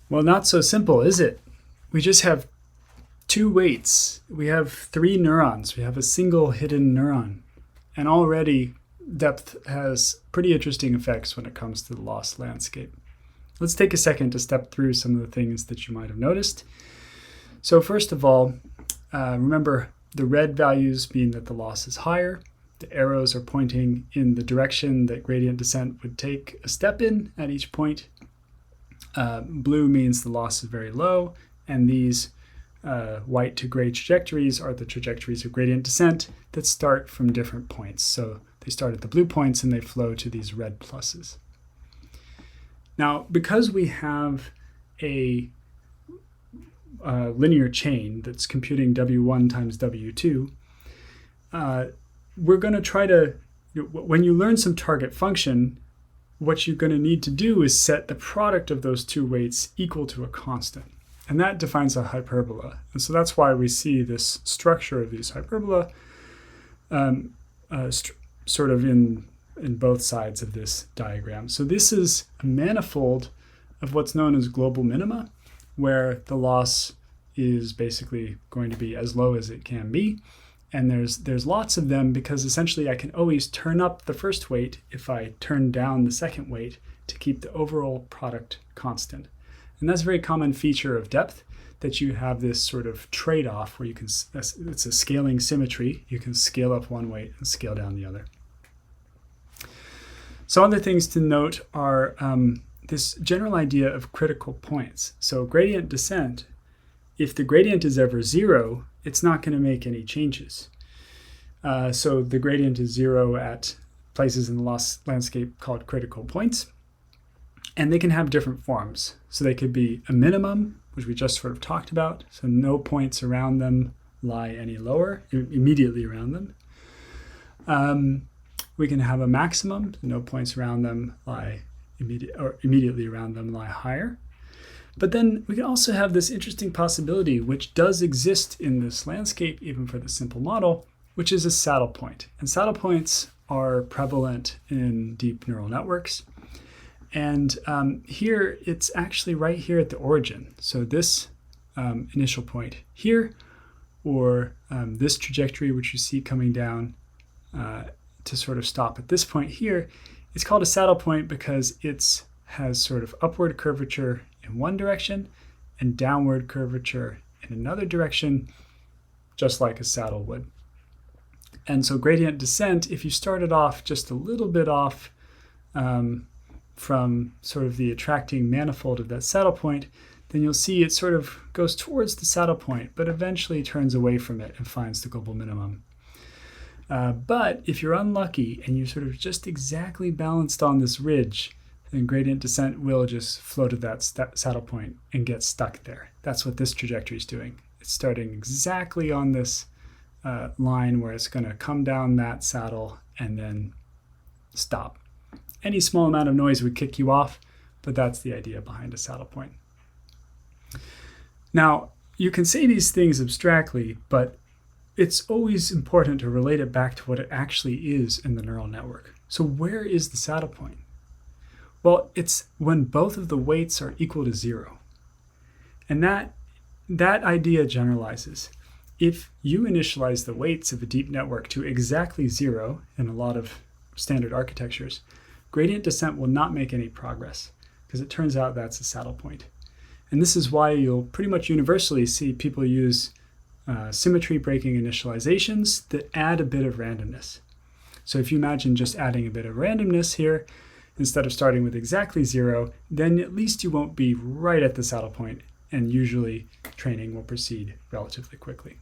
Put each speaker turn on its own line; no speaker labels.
Well, not so simple, is it? We just have two weights. We have 3 neurons. We have a single hidden neuron. And already depth has pretty interesting effects when it comes to the loss landscape. Let's take a second to step through some of the things that you might have noticed. So first of all, remember the red values mean that the loss is higher. The arrows are pointing in the direction that gradient descent would take a step in at each point. Blue means the loss is very low, and these white to gray trajectories are the trajectories of gradient descent that start from different points. So they start at the blue points and they flow to these red pluses. Now, because we have a linear chain that's computing W1 times W2, we're going to try to, when you learn some target function, what you're going to need to do is set the product of those two weights equal to a constant. And that defines a hyperbola. And so that's why we see this structure of these hyperbola sort of in both sides of this diagram. So this is a manifold of what's known as global minima, where the loss is basically going to be as low as it can be. And there's lots of them because essentially I can always turn up the first weight if I turn down the second weight to keep the overall product constant. And that's a very common feature of depth, that you have this sort of trade-off where you can, it's a scaling symmetry. You can scale up one weight and scale down the other. So other things to note are this general idea of critical points. So gradient descent, if the gradient is ever 0, it's not going to make any changes. So the gradient is 0 at places in the loss landscape called critical points. And they can have different forms. So they could be a minimum, which we just sort of talked about. So no points around them lie any lower, immediately around them. We can have a maximum, no points around them lie immediately around them lie higher. But then we can also have this interesting possibility, which does exist in this landscape, even for the simple model, which is a saddle point. And saddle points are prevalent in deep neural networks. And here, it's actually right here at the origin. So this initial point here, or this trajectory, which you see coming down to sort of stop at this point here, it's called a saddle point because it has sort of upward curvature in one direction and downward curvature in another direction, just like a saddle would. And so gradient descent, if you started off just a little bit off from sort of the attracting manifold of that saddle point, then you'll see it sort of goes towards the saddle point, but eventually turns away from it and finds the global minimum. But if you're unlucky and you're sort of just exactly balanced on this ridge, then gradient descent will just float at that saddle point and get stuck there. That's what this trajectory is doing. It's starting exactly on this line where it's going to come down that saddle and then stop. Any small amount of noise would kick you off, but that's the idea behind a saddle point. Now, you can say these things abstractly, but it's always important to relate it back to what it actually is in the neural network. So where is the saddle point? Well, it's when both of the weights are equal to 0. And that idea generalizes. If you initialize the weights of a deep network to exactly 0 in a lot of standard architectures, gradient descent will not make any progress because it turns out that's a saddle point. And this is why you'll pretty much universally see people use symmetry breaking initializations that add a bit of randomness. So if you imagine just adding a bit of randomness here, instead of starting with exactly 0, then at least you won't be right at the saddle point, and usually training will proceed relatively quickly.